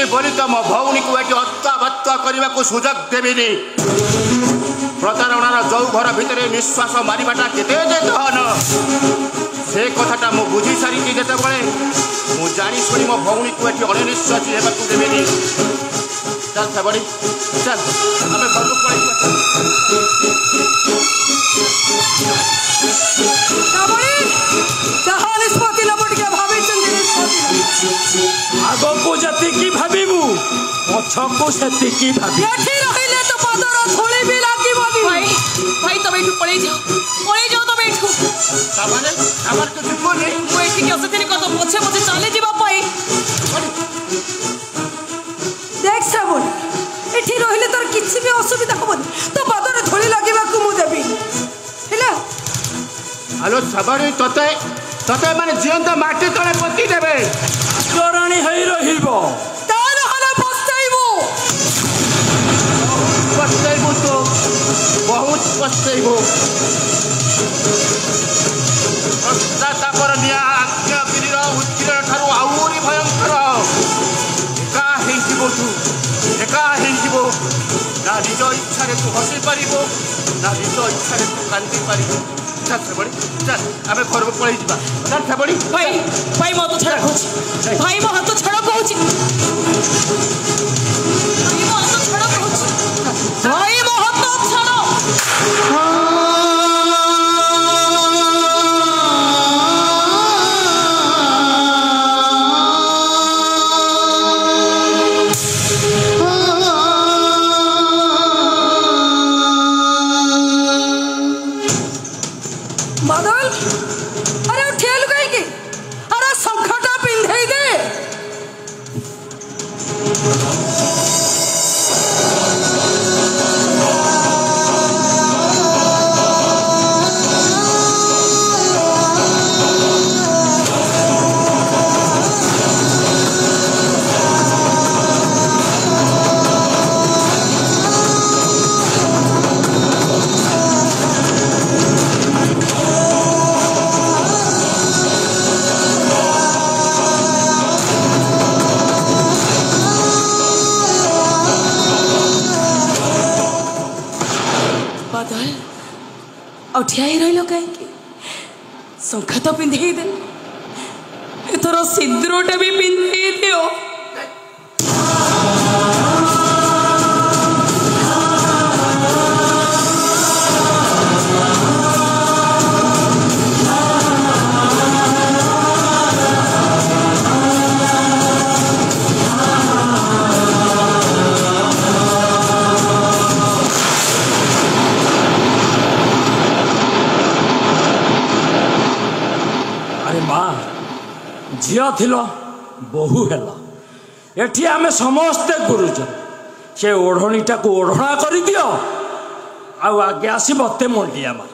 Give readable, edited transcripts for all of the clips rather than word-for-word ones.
बोली तो मो भौणी को ये हत्या करने को सुजोग देविनी प्रतारणार जो घर भितर निश्वास मारिबाटा केते दहन से कथाटा मु बुझी सारी जिते मु जानी शुणी मो भौणी को ये अनिश्वासी होगा देविनी चल सबड़ी चल आम घर को आग को जति भाविबू पछको सेति भाभी रहिले तो पदर थोड़ी भी लागिबो भाई भाई तब एठू पळै जाओ तब एठू सामाने हमर तो जिम्मो नहीं मु एठी के असति कत पछे पछे चले जीवा पाई देख सबन एठी रहिले तोर किछि भी असुविधा होबनी तो पदर थोड़ी लागिबा को मु देबी हेला हेलो सबड़ी तते तते माने जीवंत माटी तळे पति देबे चोराणी हई रहिबो तार हला पछताइबो तो बहुत पछताइबो प्रस्ताता पर निया आज्ञा गिरिर उत्किरण ठारू आउरी भयंकर एका हेजिबो ना निज इच्छा तू हसी पारिबो ना निज इच्छा तू कांदी पारिबो चल सबड़ी चल आमे घर को पळै जिबा चल सबड़ी भाई भाई मो तो छड़ा कहूची भाई मो हाथ छड़ा कहूची भाई मो हाथ छड़ा कहूची भाई मो हाथ छड़ा ठिया रही कहीं शंखा तो पिंधे दे तोर सिंदूरटा भी पिंधे दियो झील थिल बहु है एठी आमे समस्ते गुरुजन से ओढ़णीटा को ओढ़णा कर दियो आगे आसी मते मंडिया मार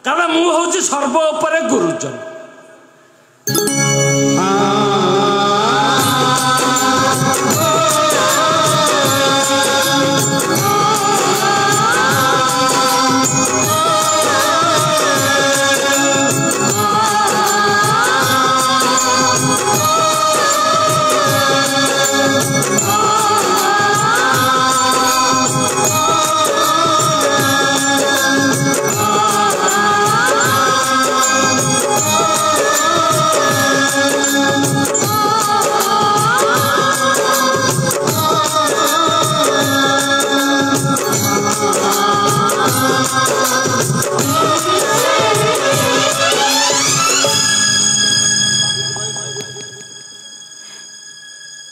कारण मु हूँ सर्व उपरे गुरुजन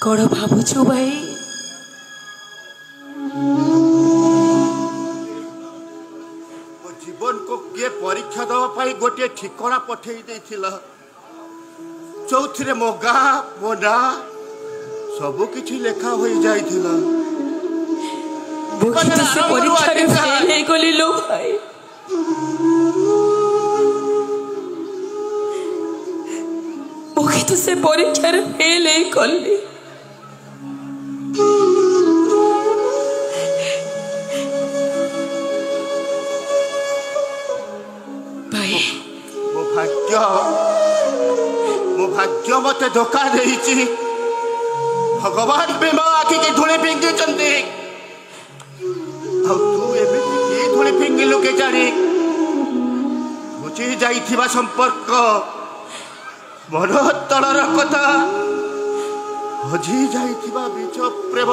कौन भावुचु भाई जीवन को किए परीक्षा दवाई गोटे ठिकना पठे जो मो गाँ मो ना ସବୁ କିଛି ଲେଖା ହୋଇଯାଇଥିଲା। ବହୁତ ସେ ପରୀକ୍ଷାରେ ଫେଲ୍ ହେଇଗଲି ଲୋ ଭାଇ। ବହୁତ ସେ ପରୀକ୍ଷାରେ ଫେଲ୍ ହେଇଗଲି। ଭାଇ ମୋ ଭାଗ୍ୟ ମତେ ଧୋକା ଦେଇଛି। ଭଗବାନ ବି ମୋ ଆଖିକି ଧୂଳି ଫିଙ୍ଗିଛନ୍ତି। ଆଉ ତୁ ଏମିତି କି ଧୂଳି ଫିଙ୍ଗିଲୁ କେଜାଣି? ବୁଝି ଯାଇଥିବା ସମ୍ପର୍କ, ମନ ତଳର କଥା, ହଜି ଯାଇଥିବା ବୀଜ ପ୍ରେମ,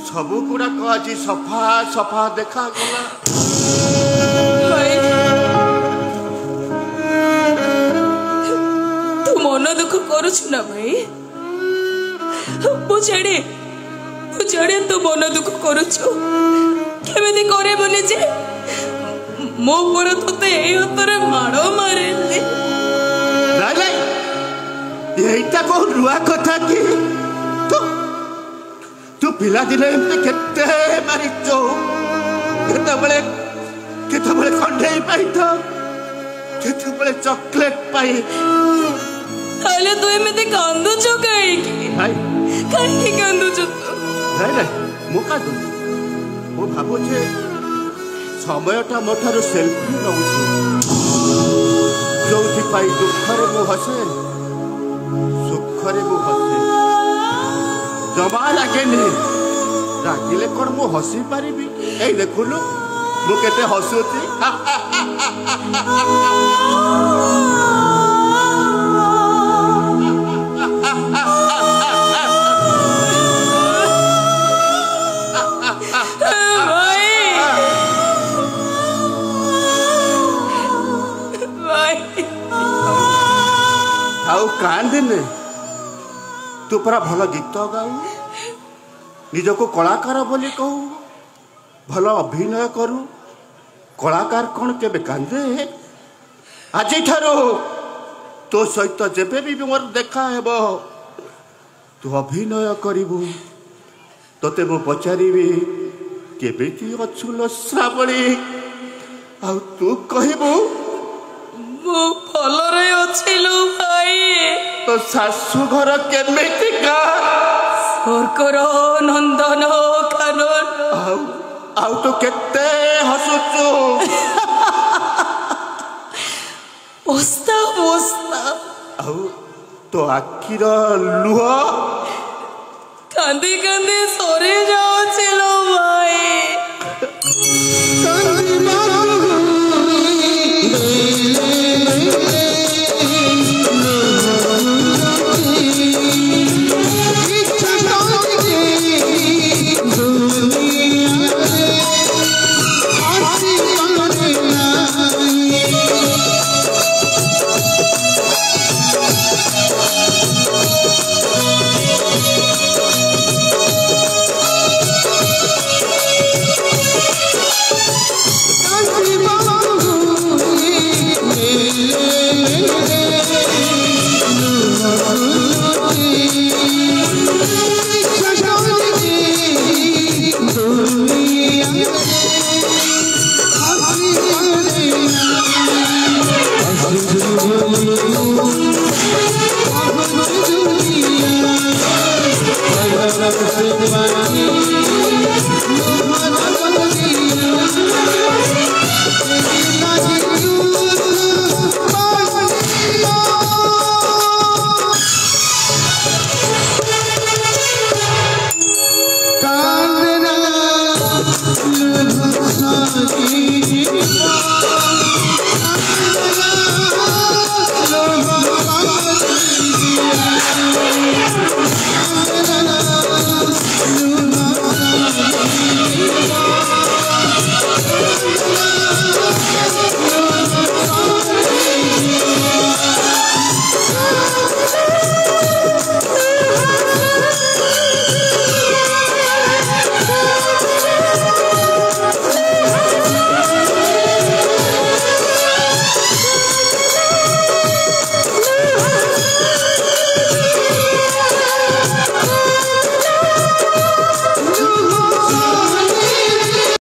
ସବୁ ଗୁଡାକ ଆଜି ସଫା ସଫା ଦେଖାଗଲା। ତୁ ମନ ଦୁଃଖ କରୁଛୁ ନା ଭାଇ? ମୁଁ ଜାଣେ ତୁ ମନ ଦୁଃଖ କରୁଛୁ। କେମିତି କରିବୁନି ଯେ ମୋ ଉପରେ ତତେ ଏଇ ହାତରେ ମାଡ଼ ମାରିଲି। এইটা কোন নূয়া কথা কি? তু পিলাদিনে এমনি কেতে মারিছ? কেতବେଳେ ଖଣ୍ଡେଇ ପାଇଥ, କେତେବେଳେ ଚକଲେଟ ପାଇ। ତାହେଲେ ତୁ ଏମିତି କାନ୍ଦୁଛୁ କାହିଁକି? କାହିଁକି କାନ୍ଦୁଛୁ ତୁ? ନାଇଁ ମୁଁ କାନ୍ଦୁନି। ମୁଁ ଭାବୁଛି ସମୟଟା ମୋ ଠାରୁ ସେଲ୍ଫି ନେଉଛି। ଯୋଉଥିପାଇଁ ଦୁଃଖରେ ମୁଁ ହସେ, ସୁଖରେ ମୁଁ ହସେ। ଜମା ଲାଗେନି। ରାଗିଲେ କ'ଣ ମୁଁ ହସି ପାରିବି? ଏଇ ଦେଖୁନୁ ମୁଁ କେତେ ହସୁଛି। ଆଉ କାନ୍ଦିନେ। ତୁ ପରା ଭଲ ଗୀତ ଗାଉ, ନିଜକୁ କଳାକାର ବୋଲି କହୁ, ଭଲ ଅଭିନୟ କରୁ। କଳାକାର କ'ଣ କେବେ କାନ୍ଦେ? ଆଜିଠାରୁ ତୋ ସହିତ ଯେବେ ବି ମୋର ଦେଖା ହେବ, ତୁ ଅଭିନୟ କରିବୁ। ତୋତେ ମୁଁ ପଚାରିବି କେମିତି ଅଛୁ ଲୋ ଶ୍ରାବଣୀ? ଆଉ ତୁ କହିବୁ ମୁଁ ଭଲରେ ଅଛି ଲୋ ଭାଇ। ତୋ ଶାଶୁ ଘର କେମିତିକା? ସ୍ୱର୍ଗର ନନ୍ଦନ କାନନ। ଆଉ ତୁ କେତେ ହସୁଛୁ? ଓସ୍ତା ଓସ୍ତା। ଆଉ ତୋ ଆଖିର ଲୁହ କାନ୍ଦି କାନ୍ଦି ସରି ଯାଉଛି ଲୋ ଭାଇ। Bye.